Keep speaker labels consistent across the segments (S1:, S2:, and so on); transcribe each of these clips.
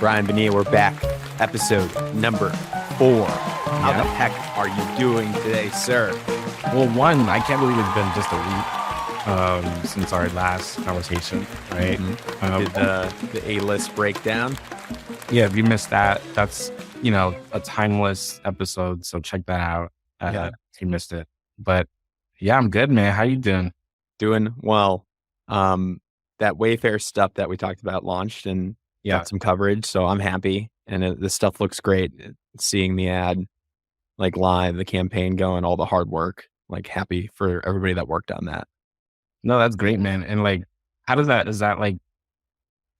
S1: Brian Bonilla, we're back. Episode number 4. How the heck are you doing today, sir?
S2: Well, one, I can't believe it's been just a week since our last conversation, right?
S1: Did the A-list breakdown?
S2: Yeah, if you missed that, that's, a timeless episode. So check that out if you missed it. But yeah, I'm good, man. How you doing?
S1: Doing well. That Wayfair stuff that we talked about launched and got some coverage. So I'm happy. And this stuff looks great. Seeing the ad like live, the campaign going, all the hard work, like happy for everybody that worked on that.
S2: No, that's great, man. And like, is that like,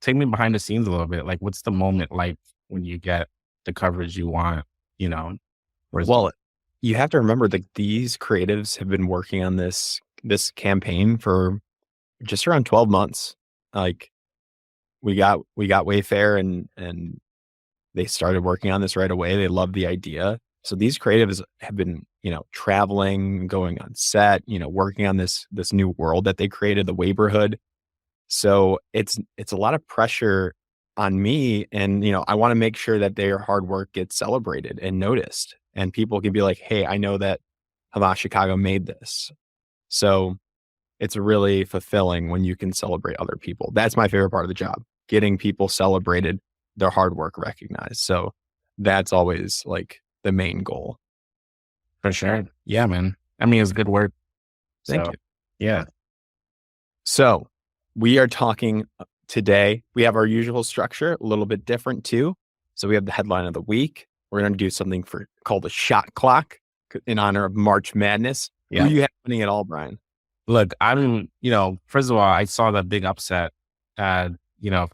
S2: take me behind the scenes a little bit. Like, what's the moment like when you get the coverage you want,
S1: Well, you have to remember that these creatives have been working on this campaign for just around 12 months. Like we got Wayfair and they started working on this right away. They love the idea. So these creatives have been, traveling, going on set, working on this new world that they created, the Wayborhood. So it's a lot of pressure on me. And, I want to make sure that their hard work gets celebrated and noticed. And people can be like, hey, I know that Havas Chicago made this. So it's really fulfilling when you can celebrate other people. That's my favorite part of the job, getting people celebrated, their hard work recognized. So that's always like the main goal.
S2: For sure. Yeah, man. I mean, it's good work.
S1: Thank you.
S2: Yeah.
S1: So we are talking today. We have our usual structure, a little bit different too. So we have the headline of the week. We're going to do something called a shot clock in honor of March Madness.
S2: Yeah.
S1: Who are you happening at all, Brian?
S2: Look, first of all, I saw that big upset of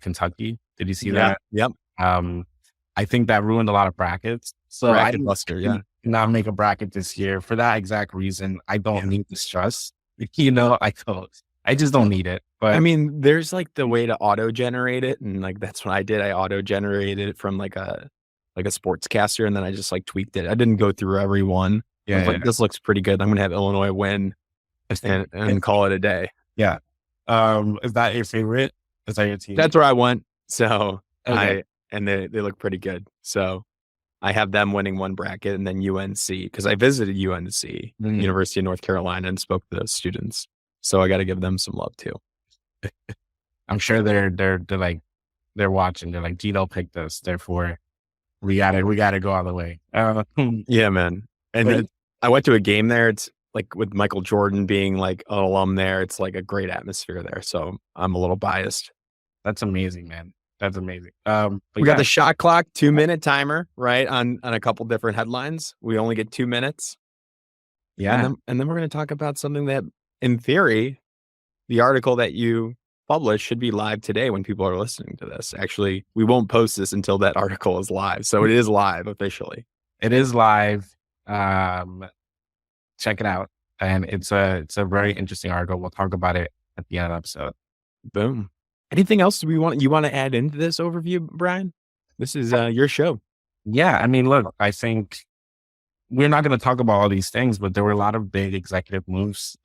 S2: Kentucky. Did you see that?
S1: Yep.
S2: I think that ruined a lot of brackets. So
S1: Bracket buster, yeah.
S2: Not make a bracket this year for that exact reason. I don't need the stress. I just don't need it. But
S1: I mean, there's like the way to auto generate it. And like, that's what I did. I auto generated it from like a sportscaster. And then I just like tweaked it. I didn't go through every one.
S2: Yeah.
S1: Like, this looks pretty good. I'm going to have Illinois win and call it a day.
S2: Yeah. Is that your favorite? Is that your team?
S1: That's where I went. So
S2: okay.
S1: they look pretty good. So I have them winning one bracket and then UNC, because I visited UNC, University of North Carolina, and spoke to those students. So I got to give them some love too.
S2: I'm sure they're watching. They're like, Geno picked us, therefore we gotta go all the way.
S1: Yeah, man. And then I went to a game there. It's like with Michael Jordan being like an alum there. It's like a great atmosphere there. So I'm a little biased.
S2: That's amazing, man. That's amazing.
S1: We got the shot clock, 2-minute timer, right? On a couple different headlines. We only get 2 minutes.
S2: Yeah.
S1: And then we're going to talk about something that, in theory, the article that you published should be live today when people are listening to this. Actually, we won't post this until that article is live. So it is live officially.
S2: It is live. Check it out. And it's a very interesting article. We'll talk about it at the end of the episode.
S1: Boom. Anything else you want to add into this overview, Brian? This is your show. Yeah.
S2: I mean, look, I think we're not going to talk about all these things, but there were a lot of big executive moves,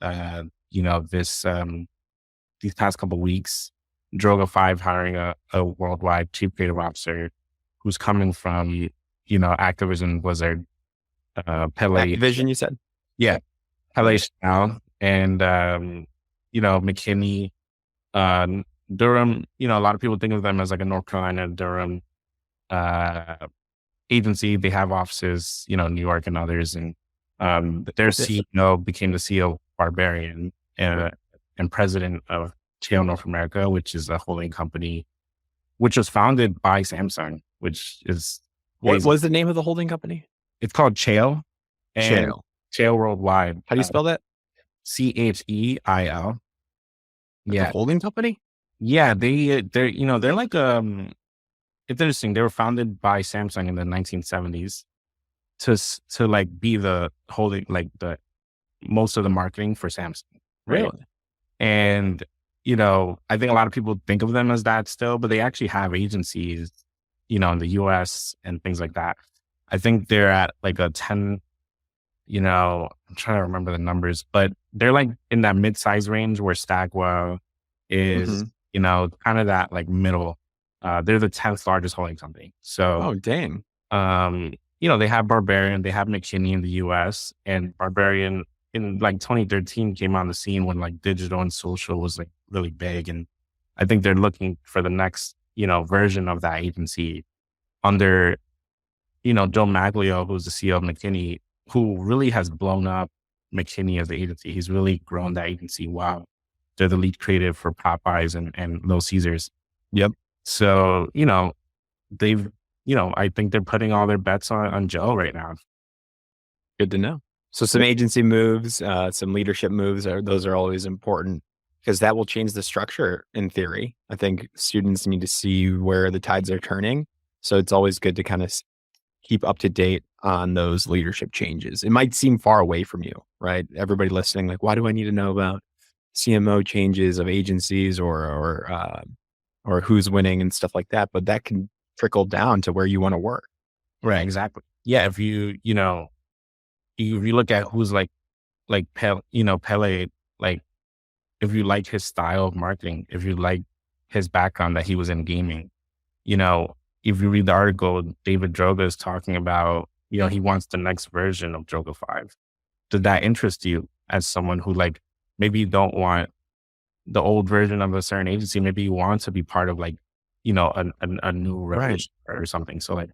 S2: these past couple of weeks. Droga 5 hiring a worldwide chief creative officer who's coming from, Activision Blizzard, Pele.
S1: Activision, you said?
S2: Yeah. Pele Chanel and, McKinney, Durham. A lot of people think of them as like a North Carolina Durham agency. They have offices, New York and others. And their CEO became the CEO of Barbarian and president of Chail North America, which is a holding company, which was founded by Samsung, which is...
S1: What was the name of the holding company?
S2: It's called Chail. Chail Worldwide.
S1: How do you spell that?
S2: CHEIL. Yeah.
S1: The holding company?
S2: Yeah, they're like it's interesting. They were founded by Samsung in the 1970s to like be the holding, like the most of the marketing for Samsung. Right?
S1: Really?
S2: And I think a lot of people think of them as that still, but they actually have agencies, in the US and things like that. I think they're at like a 10, I'm trying to remember the numbers, but they're like in that mid-size range where Stagwell is, kind of that like middle They're the 10th largest holding company. So,
S1: Oh, dang.
S2: they have Barbarian, they have McKinney in the US, and Barbarian in like 2013 came on the scene when like digital and social was like really big. And I think they're looking for the next, version of that agency under, Joe Maglio, who's the CEO of McKinney, who really has blown up McKinney as the agency. He's really grown that agency. Wow. They're the lead creative for Popeyes and Little Caesars.
S1: Yep.
S2: So, they've, I think they're putting all their bets on Joe right now.
S1: Good to know. So some agency moves, some leadership moves, those are always important because that will change the structure in theory. I think students need to see where the tides are turning. So it's always good to kind of keep up to date on those leadership changes. It might seem far away from you, right? Everybody listening, like, why do I need to know about CMO changes of agencies or who's winning and stuff like that? But that can trickle down to where you want to work.
S2: Right. Exactly. Yeah. If if you look at who's Pele, like if you like his style of marketing, if you like his background that he was in gaming, if you read the article, David Droga is talking about, he wants the next version of Droga 5. Did that interest you as someone who like, maybe you don't want the old version of a certain agency, maybe you want to be part of like, a new revolution or something. So like,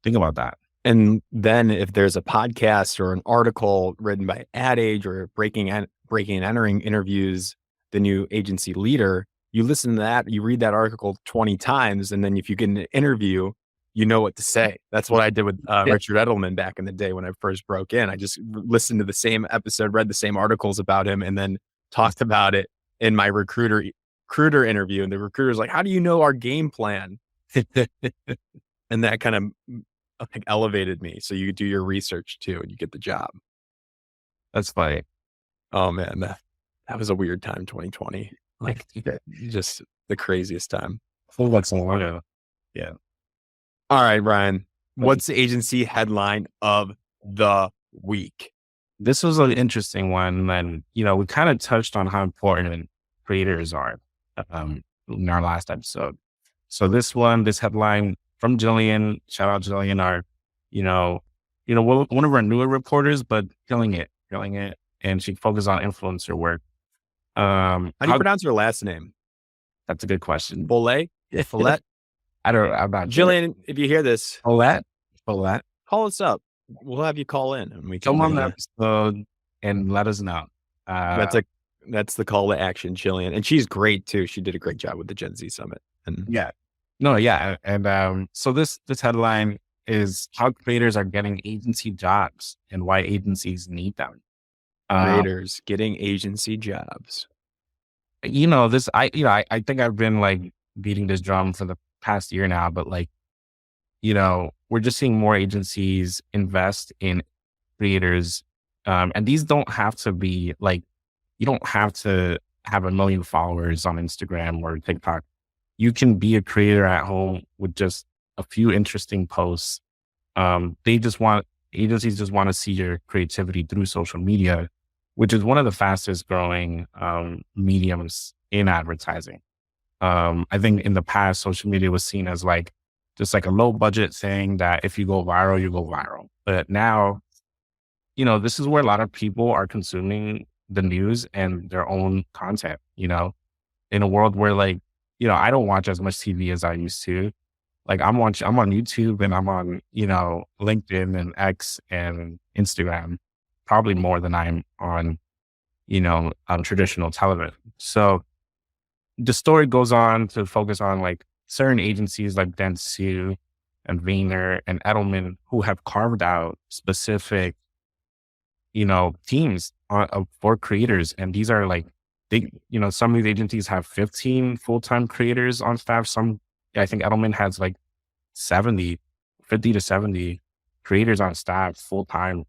S2: think about that.
S1: And then if there's a podcast or an article written by Ad Age or Breaking and Entering interviews the new agency leader, you listen to that, you read that article 20 times, and then if you get an interview, you know what to say. That's what I did with Richard Edelman back in the day when I first broke in. I just listened to the same episode, read the same articles about him, and then talked about it in my recruiter interview. And the recruiter's like, how do you know our game plan? And that kind of like elevated me. So you do your research too, and you get the job.
S2: That's funny.
S1: Oh man, that was a weird time, 2020. Like just the craziest time.
S2: Yeah.
S1: All right, Ryan, what's the agency headline of the week?
S2: This was an interesting one. And, we kind of touched on how important creators are in our last episode. So this headline from Jillian, shout out Jillian, one of our newer reporters, but killing it. And she focused on influencer work.
S1: How do you pronounce your last name?
S2: That's a good question.
S1: Follett? Follett?
S2: I'm not
S1: Jillian, if you hear this,
S2: Follett,
S1: call us up. We'll have you call in and we can
S2: come on the episode and let us know.
S1: That's the call to action, Jillian. And she's great too. She did a great job with the Gen Z Summit. And
S2: so this headline is how creators are getting agency jobs and why agencies need them.
S1: Creators getting agency jobs.
S2: I think I've been like beating this drum for the past year now, but like, we're just seeing more agencies invest in creators. And these don't have to be like, you don't have to have 1 million followers on Instagram or TikTok. You can be a creator at home with just a few interesting posts. Agencies just want to see your creativity through social media, which is one of the fastest growing mediums in advertising. I think in the past, social media was seen as like just like a low budget thing that if you go viral, you go viral. But now, this is where a lot of people are consuming the news and their own content, in a world where like, I don't watch as much TV as I used to. Like I'm on YouTube and I'm on, LinkedIn and X and Instagram, probably more than I'm on, traditional television. So the story goes on to focus on like certain agencies like Dentsu and Vayner and Edelman who have carved out specific, teams for creators. And these are like, some of these agencies have 15 full-time creators on staff. I think Edelman has like 50 to 70 creators on staff full-time,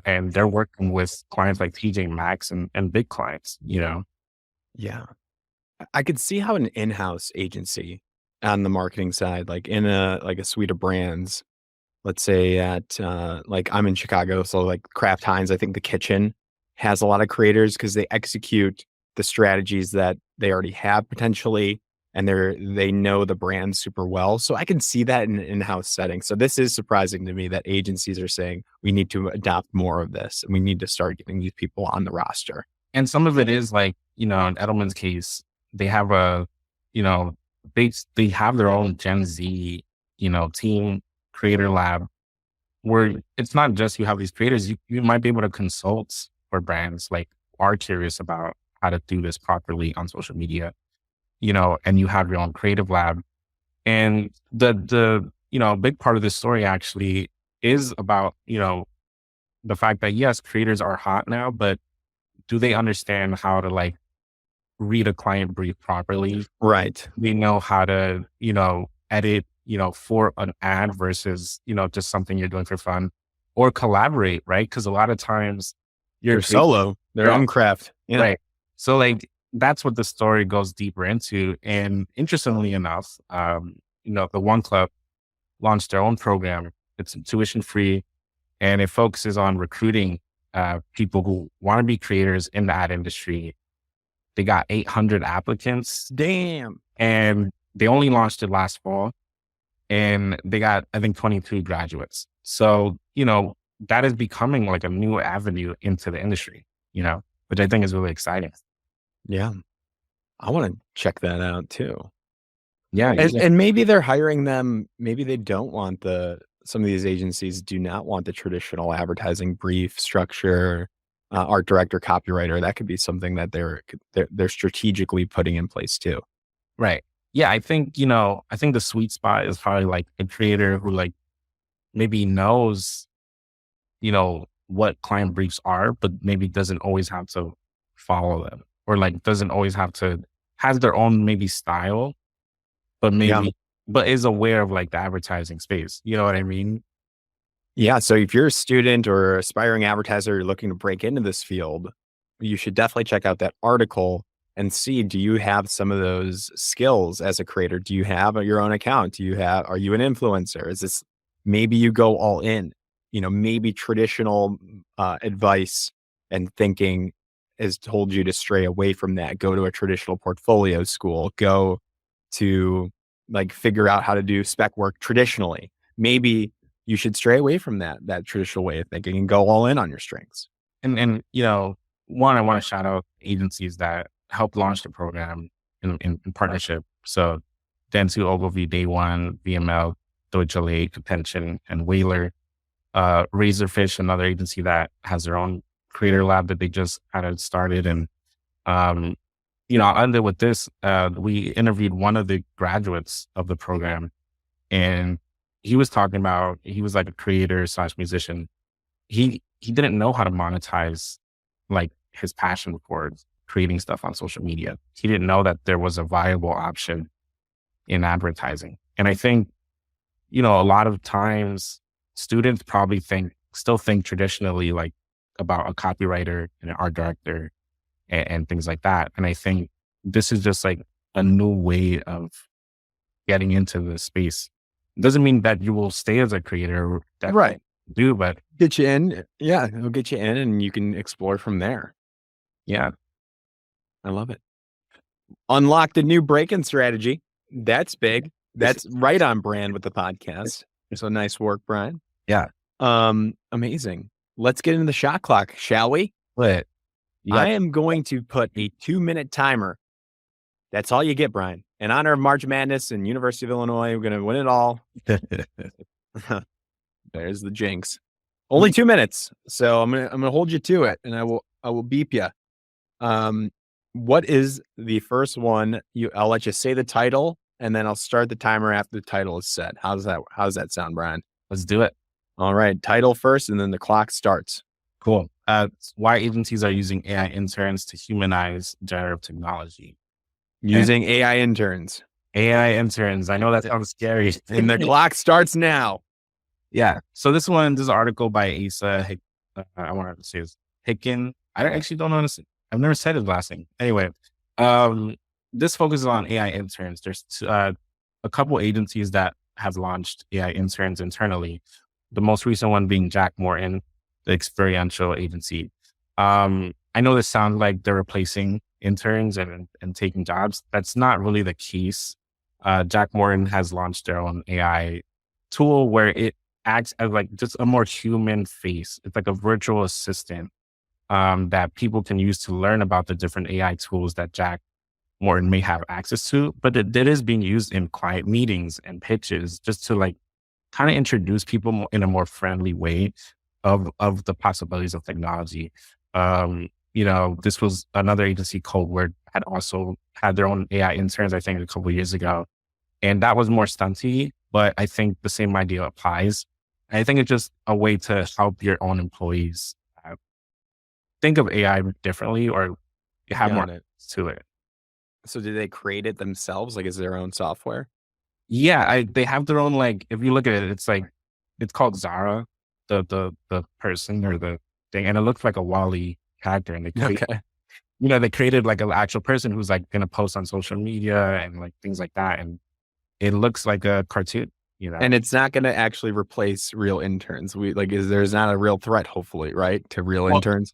S2: and they're working with clients like TJ Maxx and big clients,
S1: Yeah. I could see how an in-house agency on the marketing side, like in a suite of brands, let's say at like I'm in Chicago, so like Kraft Heinz, I think the kitchen has a lot of creators because they execute the strategies that they already have potentially and they know the brand super well. So I can see that in an in-house setting. So this is surprising to me that agencies are saying we need to adopt more of this and we need to start getting these people on the roster.
S2: And some of it is like, in Edelman's case, they have you know, they have their own Gen Z, team creator lab where it's not just you have these creators, you might be able to consult for brands like are curious about how to do this properly on social media, and you have your own creative lab. And the big part of this story actually is about, the fact that yes, creators are hot now, but do they understand how to like read a client brief properly?
S1: Right.
S2: They know how to, edit, for an ad versus, just something you're doing for fun or collaborate, right? Because a lot of times
S1: you're solo, their own craft.
S2: Yeah. Right. So like, that's what the story goes deeper into. And interestingly enough, the One Club launched their own program. It's tuition free and it focuses on recruiting people who want to be creators in the ad industry. They got 800 applicants.
S1: Damn.
S2: And they only launched it last fall. And they got, I think, 22 graduates. So, that is becoming like a new avenue into the industry, which I think is really exciting.
S1: Yeah. I want to check that out too.
S2: Yeah.
S1: And maybe they're hiring them. Maybe they don't want some of these agencies do not want the traditional advertising brief structure, art director, copywriter. That could be something that they're strategically putting in place too.
S2: Right. Yeah. I think the sweet spot is probably like a creator who like maybe knows, what client briefs are, but maybe doesn't always have to follow them or like doesn't always has their own maybe style, but but is aware of like the advertising space. You know what I mean?
S1: Yeah. So if you're a student or aspiring advertiser, you're looking to break into this field, you should definitely check out that article and see, do you have some of those skills as a creator? Do you have your own account? Are you an influencer? Is this, maybe you go all in, maybe traditional advice and thinking has told you to stray away from that, go to a traditional portfolio school, go to like figure out how to do spec work traditionally. Maybe you should stray away from that traditional way of thinking and go all in on your strengths.
S2: And one, I want to shout out agencies that helped launch the program in partnership. So Dentsu, Ogilvy, Day One, VML, Deutsche Lake, Attention, and Whaler. Razorfish, another agency that has their own creator lab that they just kind of started. And, I'll end it with this. We interviewed one of the graduates of the program and he was talking about, he was like a creator / musician. He didn't know how to monetize like his passion for creating stuff on social media. He didn't know that there was a viable option in advertising. And I think, a lot of times students probably still think traditionally like about a copywriter and an art director and things like that. And I think this is just like a new way of getting into the space. It doesn't mean that you will stay as a creator.
S1: Right.
S2: But
S1: get you in. Yeah. It'll get you in and you can explore from there.
S2: Yeah.
S1: I love it. Unlock the new break-in strategy. That's big. That's right on brand with the podcast. So nice work, Brian.
S2: Yeah.
S1: Amazing. Let's get into the shot clock, shall we?
S2: I
S1: am going to put a 2-minute timer. That's all you get, Brian. In honor of March Madness and University of Illinois, we're going to win it all. There's the jinx. Only 2 minutes. So I'm going to hold you to it and I will beep you. What is the first one? I'll let you say the title and then I'll start the timer after the title is set. How's that sound, Brian?
S2: Let's do it.
S1: All right. Title first and then the clock starts.
S2: Cool. Why agencies are using AI interns to humanize generative technology.
S1: Using AI interns.
S2: AI interns. I know that sounds scary.
S1: And the clock starts now.
S2: Yeah. So this article by Asa, I wanted to say is Hicken. I actually don't know. I've never said his last name. Anyway, this focuses on AI interns. There's a couple agencies that have launched AI interns internally. The most recent one being Jack Morton, the experiential agency. I know this sounds like they're replacing interns and taking jobs. That's not really the case. Jack Morton has launched their own AI tool where it acts as like just a more human face. It's like a virtual assistant that people can use to learn about the different AI tools that Jack Morton may have access to. But it is being used in client meetings and pitches just to like kind of introduce people in a more friendly way of the possibilities of technology. This was another agency, Coldward, had also had their own AI interns, I think, a couple of years ago. And that was more stunty, but I think the same idea applies. I think it's just a way to help your own employees think of AI differently or have more
S1: Got it.
S2: to it.
S1: So did they create it themselves? Like, is their own software?
S2: Yeah, they have their own, like, if you look at it, it's like, it's called Zara, the person or the thing, and it looks like a Wall-E character. And
S1: Okay.
S2: they created like an actual person who's like going to post on social media and like things like that. And it looks like a cartoon.
S1: And it's not going to actually replace real interns. There's not a real threat, hopefully, right, to real
S2: Well,
S1: interns?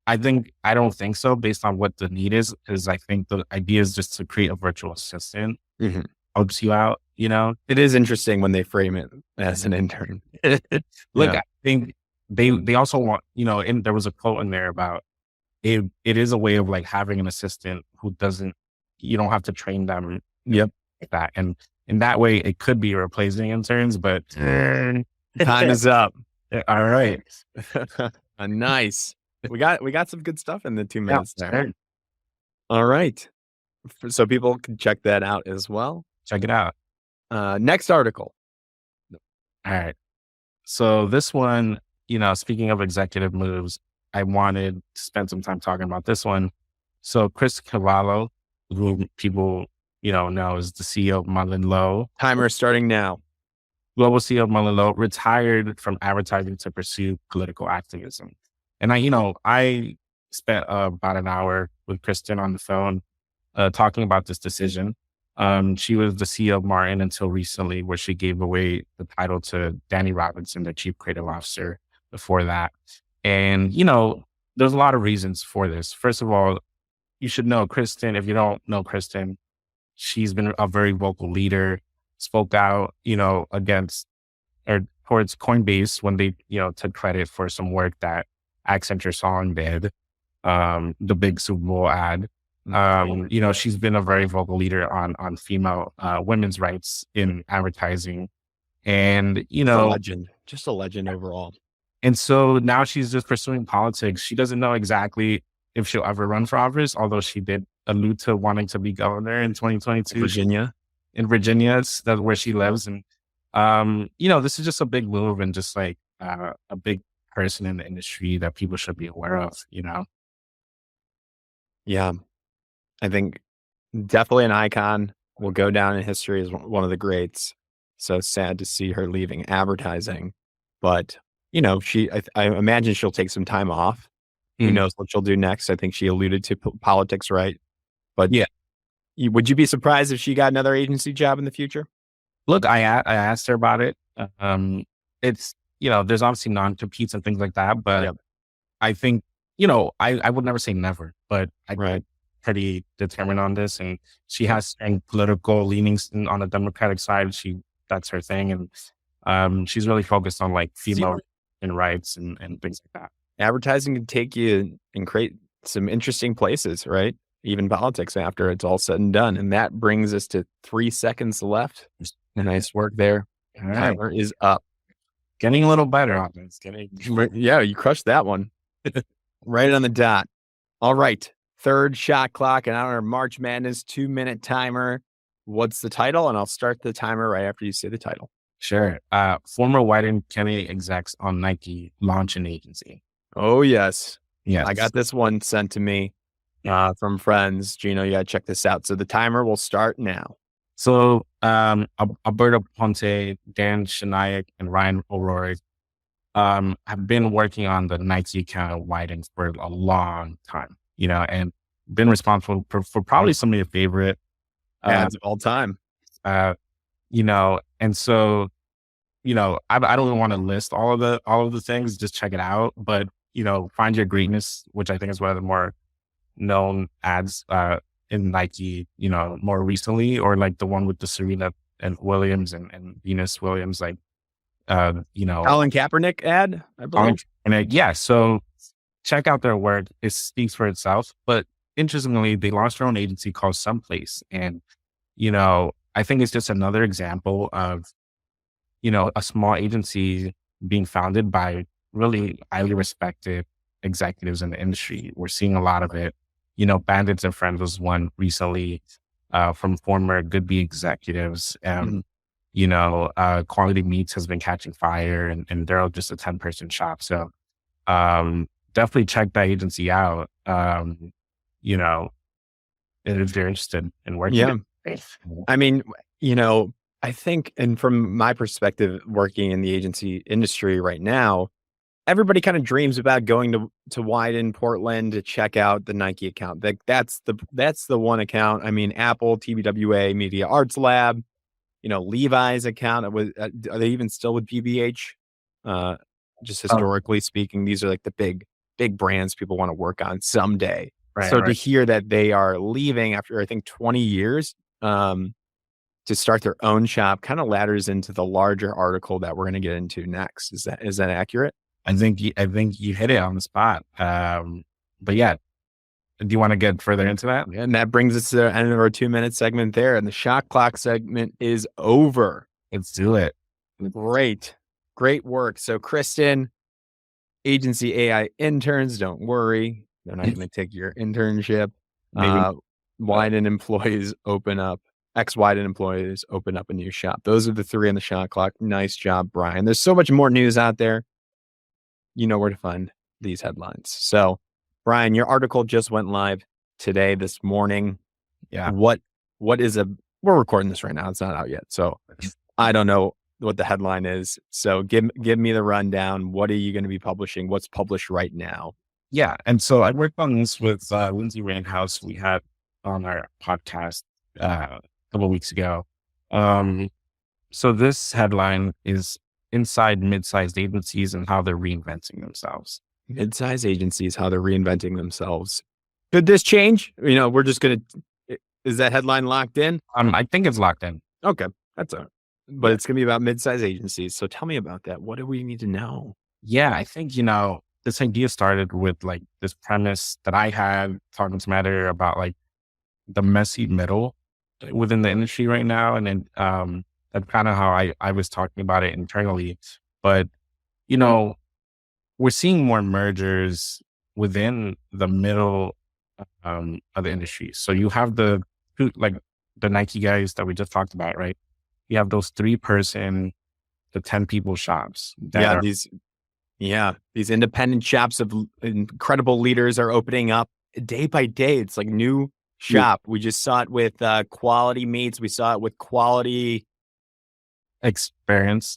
S2: I don't think so based on what the need is, because I think the idea is just to create a virtual assistant,
S1: Mhm.
S2: helps you out.
S1: It is interesting when they frame it as an intern.
S2: Look,
S1: Yeah.
S2: I think they also want, and there was a quote in there about it is a way of like having an assistant who you don't have to train them.
S1: Yep.
S2: Like that. And in that way, it could be replacing interns, but
S1: Time is up.
S2: all right.
S1: Nice. We got some good stuff in the 2 minutes there.
S2: Sure.
S1: All right. So people can check that out as well.
S2: Check it out.
S1: Next article.
S2: All right. So this one, speaking of executive moves, I wanted to spend some time talking about this one. So Chris Cavallo, who people, know is the CEO of MullenLowe.
S1: Timer starting now.
S2: Global CEO of MullenLowe retired from advertising to pursue political activism. And I spent about an hour with Kristen on the phone talking about this decision. She was the CEO of Martin until recently, where she gave away the title to Danny Robinson, the chief creative officer before that. And, there's a lot of reasons for this. First of all, you should know Kristen. If you don't know Kristen, she's been a very vocal leader, spoke out, against or towards Coinbase when they, took credit for some work that Accenture Song did, the big Super Bowl ad. She's been a very vocal leader on female women's rights in advertising. And,
S1: just a legend overall.
S2: And so now she's just pursuing politics. She doesn't know exactly if she'll ever run for office, although she did allude to wanting to be governor in 2022.
S1: Virginia.
S2: In Virginia, that's where she lives. And, this is just a big move and just like a big person in the industry that people should be aware of,
S1: Yeah. I think definitely an icon, will go down in history as one of the greats. So sad to see her leaving advertising, but I imagine she'll take some time off. Who knows what she'll do next? I think she alluded to politics, right? But
S2: yeah,
S1: would you be surprised if she got another agency job in the future?
S2: Look, I asked her about it. It's there's obviously non-competes and things like that, but
S1: Yep.
S2: I think I would never say never, but I'm pretty determined on this, and she has strong political leanings on the Democratic side. That's her thing, and she's really focused on like female rights and things like that.
S1: Advertising can take you and create some interesting places, right? Even politics after it's all said and done. And that brings us to 3 seconds left. Nice work there.
S2: All right.
S1: Timer is up.
S2: Getting a little better on this.
S1: Yeah, you crushed that one. Right on the dot. All right. Third shot clock and our March Madness 2-minute timer. What's the title? And I'll start the timer right after you say the title.
S2: Sure. Former White & Kennedy execs on Nike launch an agency.
S1: Oh, yes.
S2: Yes.
S1: I got this one sent to me from friends. Geno, you got to check this out. So the timer will start now.
S2: So Alberto Ponte, Dan Shanayak, and Ryan O'Rourke have been working on the Nike account at Whiting for a long time, and been responsible for probably some of your favorite
S1: ads of all time.
S2: And so, I don't want to list all of the things, just check it out. But, Find Your Greatness, which I think is one of the more known ads in Nike, more recently, or like the one with the Serena and Williams and Venus Williams, like,
S1: Colin Kaepernick ad, I believe.
S2: yeah. So check out their work. It speaks for itself. But interestingly, they launched their own agency called Someplace. And, I think it's just another example of, a small agency being founded by really highly respected executives in the industry. We're seeing a lot of it. Bandits and Friends was one recently from former Goodby executives. Quality Meats has been catching fire, and they're just a 10-person shop. So definitely check that agency out. If you're interested in working.
S1: Yeah. I mean, I think, and from my perspective, working in the agency industry right now, everybody kind of dreams about going to Wyden, Portland to check out the Nike account. That's the one account. I mean, Apple, TBWA, Media Arts Lab, Levi's account. Are they even still with PBH? Just historically speaking, these are like the big brands people want to work on someday.
S2: Right,
S1: so to hear that they are leaving after, I think, 20 years to start their own shop kind of ladders into the larger article that we're going to get into next. Is that accurate?
S2: I think you hit it on the spot. But yeah, do you want to get further into that?
S1: And that brings us to the end of our 2-minute segment there. And the shot clock segment is over.
S2: Let's do it.
S1: Great work. So Kristen, agency AI interns, don't worry. They're not going to take your internship. Wyden employees open up. Ex-Wyden employees open up a new shop. Those are the 3 on the shot clock. Nice job, Brian. There's so much more news out there. You know where to find these headlines. So, Brian, your article just went live this morning.
S2: Yeah.
S1: We're recording this right now. It's not out yet. So I don't know what the headline is. So give me the rundown. What are you going to be publishing? What's published right now?
S2: Yeah. And so I worked on this with Lindsay Randhouse. We had on our podcast a couple of weeks ago. So this headline is Inside Mid-Sized Agencies and How They're Reinventing Themselves.
S1: Mid-sized agencies, how they're reinventing themselves. Could this change? We're just going to, is that headline locked in?
S2: I think it's locked in.
S1: Okay. But it's going to be about mid-sized agencies. So tell me about that. What do we need to know?
S2: Yeah, I think, this idea started with like this premise that I had talking to Matter about like the messy middle within the industry right now. And then that's kind of how I was talking about it internally. But, we're seeing more mergers within the middle of the industry. So you have the Nike guys that we just talked about, right? You have those 3-person, the 10-people shops.
S1: These independent shops of incredible leaders are opening up day by day. It's like new shop. We just saw it with Quality Meats. We saw it with Quality
S2: Experience.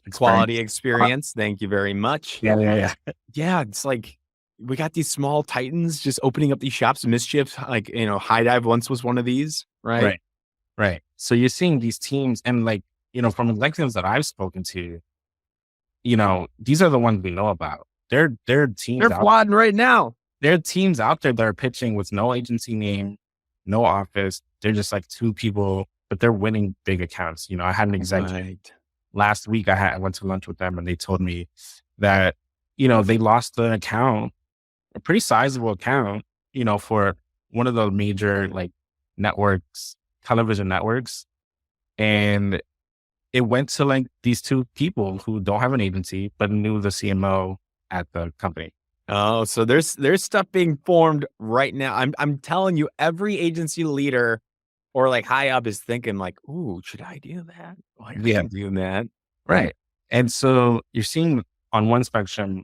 S1: Thank you very much.
S2: Yeah.
S1: Yeah, it's like we got these small titans just opening up these shops. Mischief, High Dive once was one of these, right?
S2: Right. So you're seeing these teams, and from executives that I've spoken to, these are the ones we know about. They're teams.
S1: They're plotting right now.
S2: There are teams out there that are pitching with no agency name, no office. They're just like 2 people, but they're winning big accounts. I had an executive last week. I went to lunch with them, and they told me that they lost an account, a pretty sizable account, for one of the major networks, television networks, and it went to these 2 people who don't have an agency but knew the CMO at the company.
S1: Oh, so there's stuff being formed right now. I'm telling you, every agency leader or high up is thinking ooh, should I do that? I'm doing that.
S2: Right. And so you're seeing on one spectrum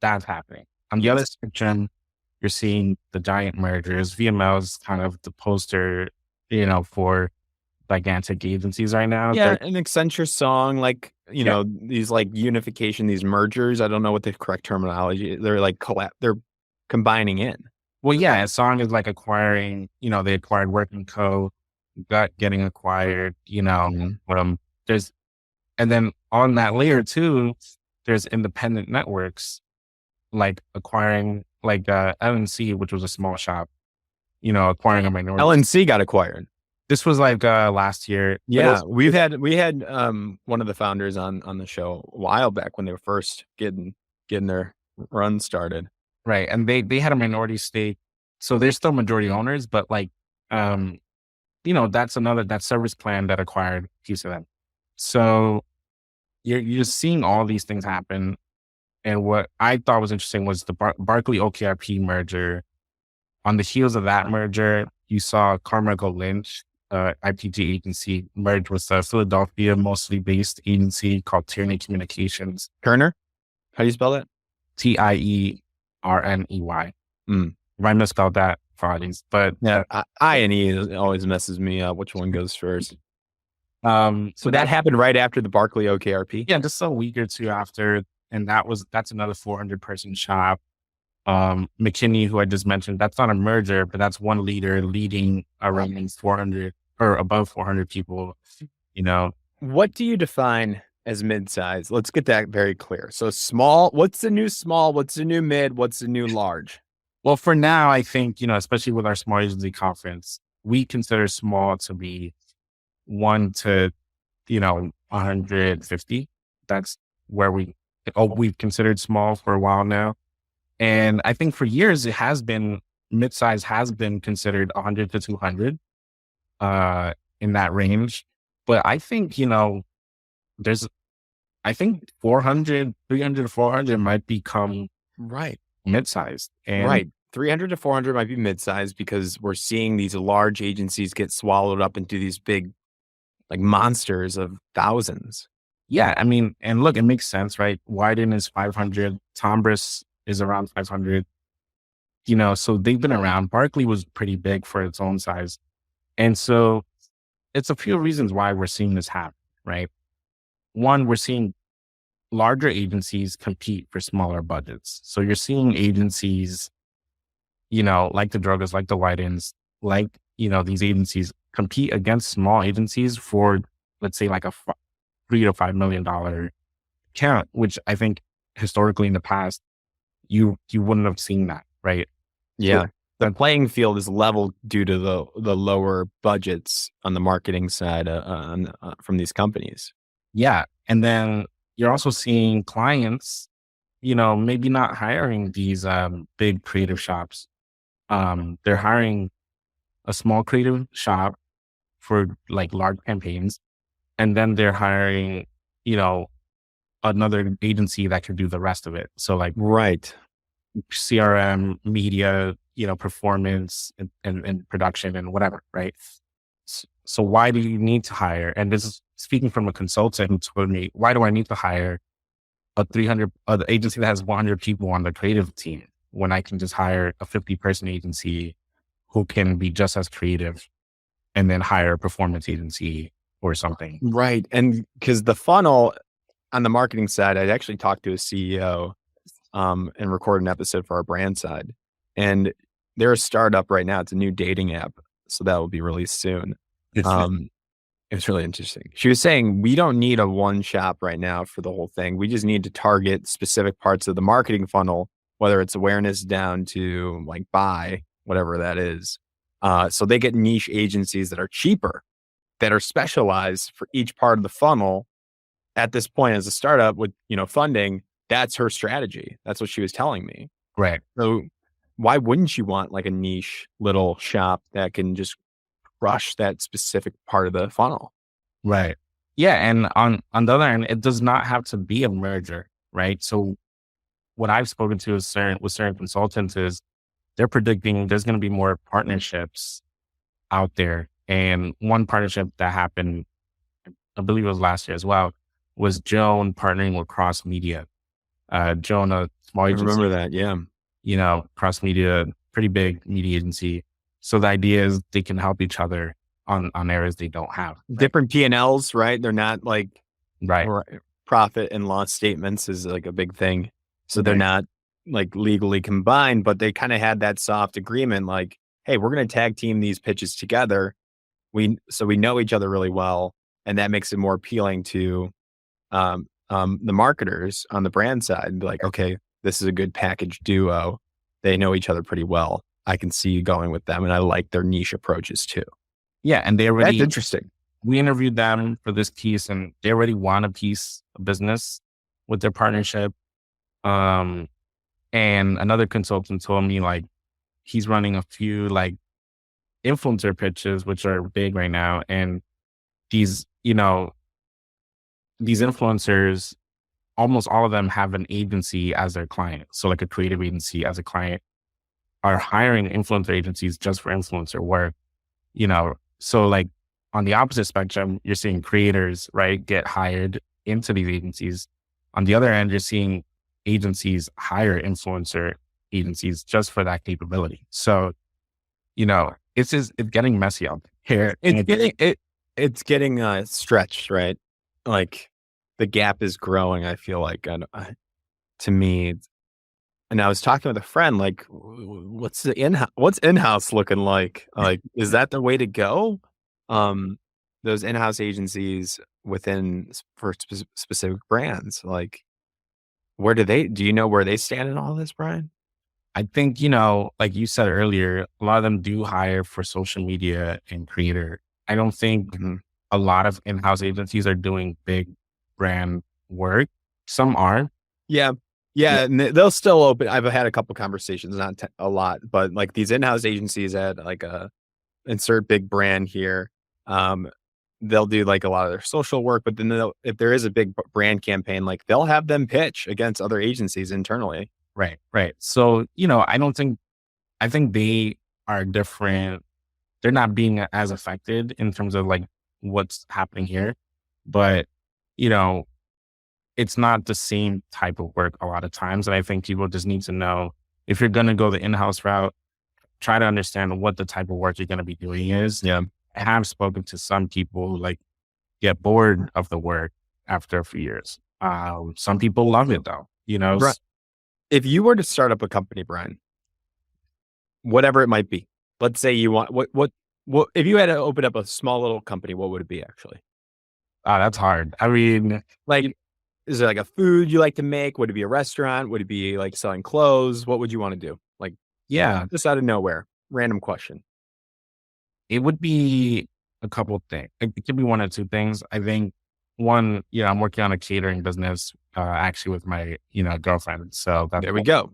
S2: that's happening. On the other spectrum, you're seeing the giant mergers. VML is kind of the poster, for gigantic agencies right now.
S1: Yeah, an Accenture song, these unification, these mergers. I don't know what the correct terminology. They're they're combining in.
S2: Well, yeah, a song is acquiring. They acquired Working Co. Gut getting acquired. There's, and then on that layer too, there's independent networks acquiring LNC, which was a small shop, acquiring a minority.
S1: LNC got acquired.
S2: This was like last year.
S1: Yeah, we had one of the founders on the show a while back when they were first getting their run started.
S2: Right. And they had a minority stake. So they're still majority owners, but like that's that service plan that acquired a piece of them. So you're seeing all these things happen. And what I thought was interesting was the Barkley OKRP merger. On the heels of that merger, you saw Carmichael Lynch, IPG agency, merge with a Philadelphia mostly based agency called Tierney Communications.
S1: Turner? How do you spell that?
S2: TIERNEY. If I misspelled that, apologies. But
S1: yeah, I and E always messes me up. Which one goes first? So that happened right after the Barkley OKRP?
S2: Yeah, just a week or two after. And that's another 400 person shop. McKinney, who I just mentioned, that's not a merger, but that's one leader leading around 400 or above 400 people,
S1: What do you define as mid-size? Let's get that very clear. So small, what's the new small? What's the new mid? What's the new large?
S2: Well, for now, I think, especially with our small agency conference, we consider small to be 1 to, 150. That's where we've considered small for a while now. And I think for years, mid-size has been considered 100 to 200 in that range. But I think, I think 400, 300 to 400 might become mid-sized.
S1: Right. 300 to 400 might be mid-sized because we're seeing these large agencies get swallowed up into these big, like monsters of thousands.
S2: Yeah. I mean, and look, it makes sense, right? Wyden is 500. Tombras is around 500, so they've been around. Barkley was pretty big for its own size. And so it's a few reasons why we're seeing this happen, right? One, we're seeing larger agencies compete for smaller budgets. So you're seeing agencies, like the Drogas, like the Wydens, like, these agencies compete against small agencies for, let's say, like a $3 to $5 million account, which I think historically in the past, you wouldn't have seen that, right?
S1: Yeah. So the playing field is leveled due to the lower budgets on the marketing side from these companies.
S2: Yeah. And then you're also seeing clients, maybe not hiring these big creative shops. They're hiring a small creative shop for like large campaigns. And then they're hiring, another agency that could do the rest of it. So like CRM, media, performance and production and whatever, right? So why do you need to hire? And this is speaking from a consultant who told me, why do I need to hire an agency that has 100 people on the creative team when I can just hire a 50-person agency who can be just as creative and then hire a performance agency or something?
S1: Right. And because the funnel on the marketing side, I actually talked to a CEO and recorded an episode for our brand side. And they're a startup right now. It's a new dating app. So that will be released soon. It's really interesting. She was saying, we don't need a one shop right now for the whole thing. We just need to target specific parts of the marketing funnel, whether it's awareness down to like buy, whatever that is. So they get niche agencies that are cheaper, that are specialized for each part of the funnel. At this point, as a startup with, funding, that's her strategy. That's what she was telling me.
S2: Right.
S1: So why wouldn't you want like a niche little shop that can just crush that specific part of the funnel?
S2: Right. Yeah. And on the other hand, it does not have to be a merger, right? So what I've spoken to with certain consultants is they're predicting there's going to be more partnerships out there. And one partnership that happened, I believe it was last year as well, was Joan partnering with Cross Media. Joan, a small agency.
S1: I remember that, yeah.
S2: Cross Media, pretty big media agency. So the idea is they can help each other on areas they don't have.
S1: Right? Different P&Ls, right? They're not like
S2: right.
S1: Profit and loss statements is like a big thing. So they're not like legally combined, but they kind of had that soft agreement like, hey, we're going to tag team these pitches together. So we know each other really well. And that makes it more appealing to the marketers on the brand side and be like, okay, this is a good package duo. They know each other pretty well. I can see you going with them, and I like their niche approaches too.
S2: Yeah. And
S1: That's interesting.
S2: we interviewed them for this piece and they already won a piece of business with their partnership. Um, and another consultant told me like he's running a few like influencer pitches, which are big right now. And these, these influencers, almost all of them have an agency as their client. So like a creative agency as a client are hiring influencer agencies just for influencer work, So like on the opposite spectrum, you're seeing creators, right, get hired into these agencies. On the other end, you're seeing agencies hire influencer agencies just for that capability. So, it's getting messy out here.
S1: It's getting stretched, right? Like the gap is growing. I feel like, to me, and I was talking with a friend, like, what's in-house looking like? Like, is that the way to go? Those in-house agencies for specific brands, like, do you know where they stand in all this, Brian?
S2: I think, like you said earlier, a lot of them do hire for social media and creator. I don't think
S1: Mhm.
S2: a lot of in-house agencies are doing big brand work. Some are.
S1: Yeah.
S2: Yeah.
S1: Yeah, and they'll still open. I've had a couple conversations, not a lot, but like these in-house agencies at like a insert big brand here. Um, they'll do like a lot of their social work, but then if there is a big brand campaign, like they'll have them pitch against other agencies internally.
S2: Right. Right. So, I think they are different. They're not being as affected in terms of like what's happening here, but, you know, it's not the same type of work a lot of times. And I think people just need to know if you're going to go the in-house route, try to understand what the type of work you're going to be doing is.
S1: Yeah.
S2: I have spoken to some people who like get bored of the work after a few years. Some people love it though,
S1: If you were to start up a company, Brian, whatever it might be, let's say you want what if you had to open up a small little company, what would it be actually?
S2: That's hard. I mean,
S1: Like, is it like a food you like to make? Would it be a restaurant? Would it be like selling clothes? What would you want to do? Like,
S2: yeah,
S1: just out of nowhere, random question.
S2: it would be a couple of things. It could be one or two things. I think one, I'm working on a catering business, actually with my, girlfriend. So that's
S1: There we go.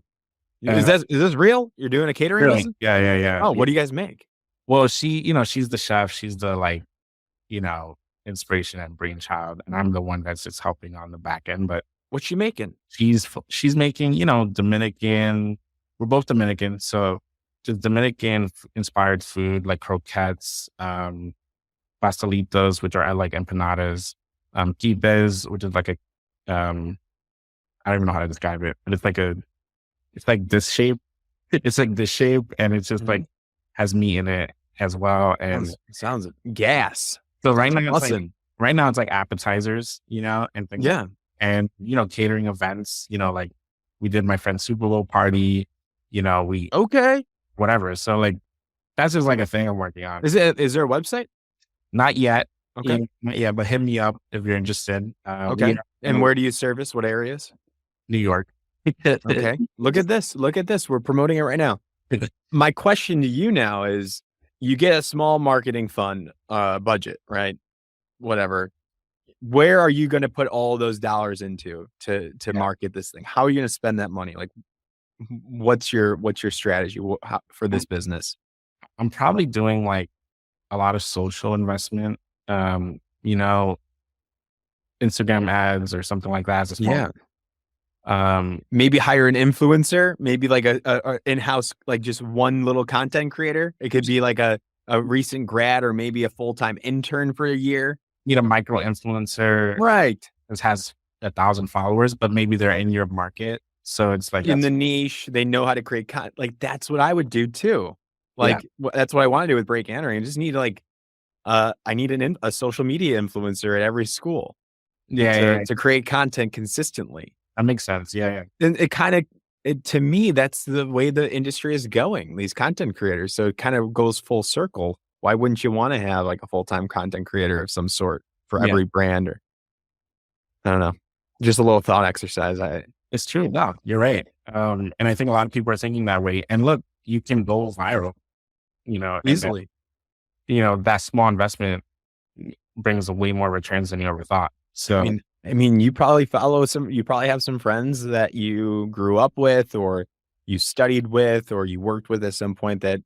S2: Uh,
S1: Is this real? You're doing a catering
S2: really,
S1: business?
S2: yeah, yeah, yeah.
S1: Oh, what do you guys make?
S2: Well, she's the chef. She's the like, you know, inspiration and brainchild, and I'm the one that's just helping on the back end. But
S1: What's she making?
S2: she's making, Dominican. We're both Dominican, so just Dominican inspired food like croquettes, pastelitos, which are like empanadas, quipes, which is like a, I don't even know how to describe it, but it's like this shape. It's like this shape, and it's just like
S1: Mhm.
S2: has meat in it as well. And
S1: Sounds gas.
S2: so right now,
S1: Awesome.
S2: it's like appetizers, and things.
S1: Yeah.
S2: And catering events. Like we did my friend's Super Bowl party. We
S1: Okay.
S2: whatever. So like that's just like a thing I'm working on.
S1: Is there a website?
S2: Not yet.
S1: Okay.
S2: Not yet, but hit me up if you're interested.
S1: Okay. And where do you service? What areas?
S2: New York.
S1: Okay. Look at this. Look at this. We're promoting it right now. My question to you now is, you get a small marketing fund budget, right? Whatever. Where are you going to put all those dollars into to market this thing? How are you going to spend that money? Like, what's your strategy for this business?
S2: I'm probably doing like a lot of social investment. You know, Instagram ads or something like that. As a small,
S1: Yeah.
S2: Um,
S1: Maybe hire an influencer, maybe like a in-house, like just one little content creator. It could be like a recent grad or maybe a full-time intern for a year.
S2: micro influencer
S1: Right.
S2: has 1,000 followers, but maybe they're in your market. So it's like,
S1: In the niche, they know how to create content. Like, that's what I would do too.
S2: Yeah.
S1: Like, that's what I want to do with Break Entering. I just need like, I need a social media influencer at every school to create content consistently.
S2: That makes sense. Yeah. Yeah.
S1: And to me, that's the way the industry is going, these content creators. So it kind of goes full circle. Why wouldn't you want to have like a full-time content creator of some sort for
S2: Yeah.
S1: every brand? Or I don't know, just a little thought exercise.
S2: It's true. No, you're right. And I think a lot of people are thinking that way. And look, you can go viral, and then,
S1: Easily.
S2: that small investment brings way more returns than you ever thought. So,
S1: I mean, you probably you probably have some friends that you grew up with or you studied with or you worked with at some point that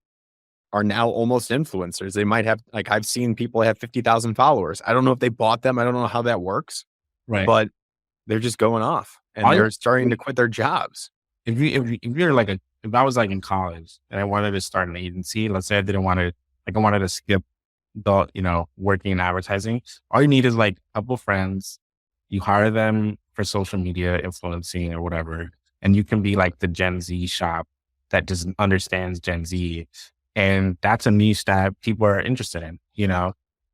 S1: are now almost influencers. They might have, like, I've seen people have 50,000 followers. I don't know if they bought them. I don't know how that works,
S2: right.
S1: but they're just going off and
S2: All you
S1: they're starting to quit their jobs.
S2: if you're like if I was like in college and I wanted to start an agency, let's say I didn't want to, like, I wanted to skip the, working in advertising. All you need is like a couple friends. You hire them for social media influencing or whatever, and you can be like the Gen Z shop that just understands Gen Z, and that's a niche that people are interested in.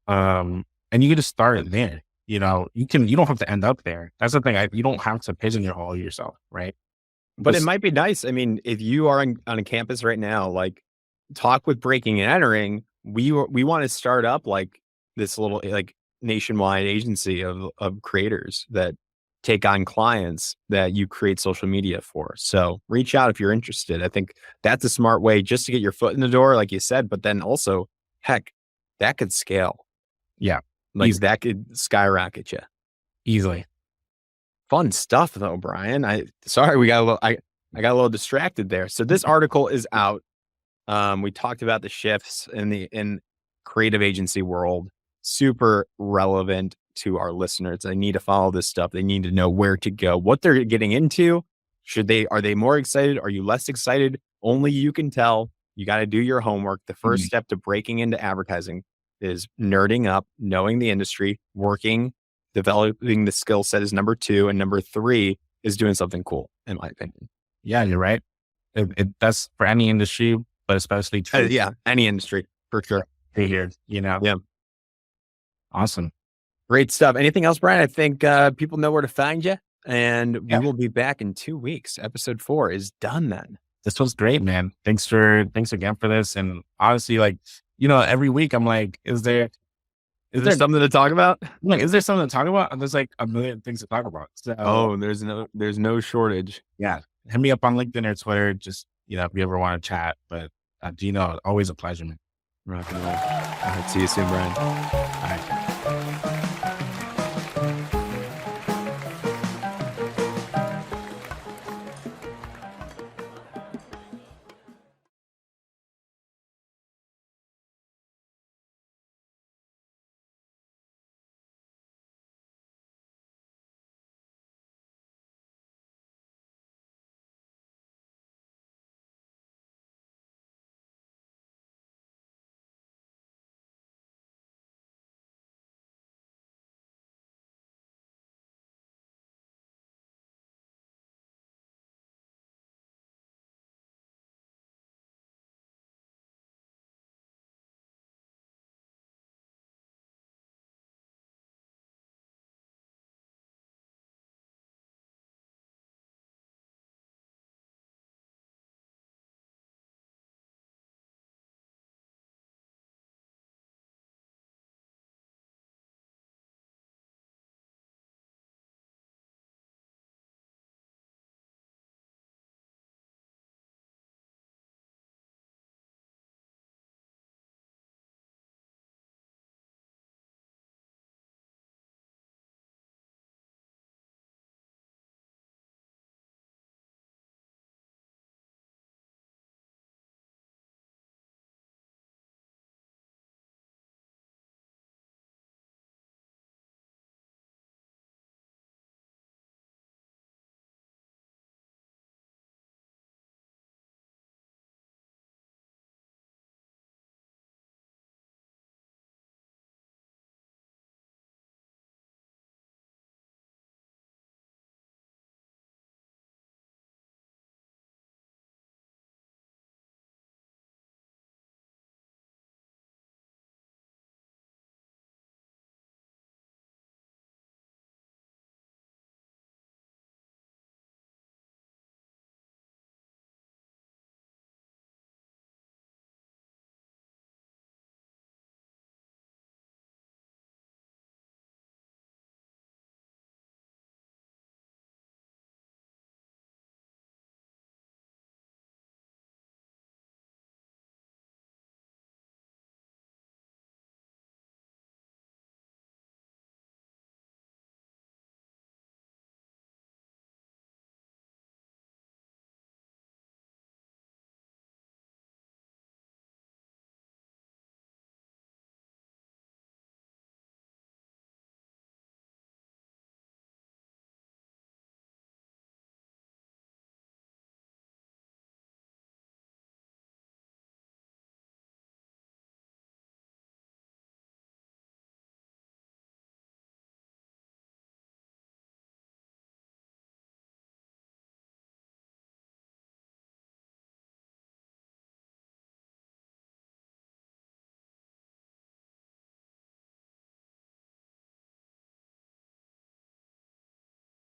S2: And you can just start it there. You don't have to end up there. That's the thing. You don't have to pigeonhole yourself, right?
S1: But it might be nice. I mean, if you are on a campus right now, like, talk with Breaking and Entering. We want to start up like this little, like, nationwide agency of creators that take on clients that you create social media for. So reach out if you're interested. I think that's a smart way just to get your foot in the door, like you said. But then also, heck, that could scale.
S2: Yeah,
S1: Like, that could skyrocket you.
S2: easily.
S1: Fun stuff though, Brian. Sorry we got a little I got a little distracted there. So this article is out. We talked about the shifts in creative agency world. Super relevant to our listeners. They need to follow this stuff. They need to know where to go, what they're getting into. Are they more excited? Are you less excited? Only you can tell. You got to do your homework. The first step to breaking into advertising is nerding up, knowing the industry, working, developing the skill set is number 2. And number 3 is doing something cool, in my opinion.
S2: Yeah, you're right. That's for any industry, but especially true.
S1: Yeah, any industry, for sure.
S2: Here,
S1: Yeah.
S2: Awesome.
S1: Great stuff. Anything else, Brian? I think people know where to find you. And we will be back in 2 weeks. Episode 4 is done then.
S2: This was great, man. Thanks again for this. And honestly, like, every week I'm like, is there
S1: something to talk about?
S2: Like, is there something to talk about? And there's like a million things to talk about. So,
S1: there's no shortage.
S2: Yeah. Hit me up on LinkedIn or Twitter. Just, if you ever want to chat. But Geno, always a pleasure, man.
S1: Rock and roll. All right. See you soon, Brian.
S2: All right.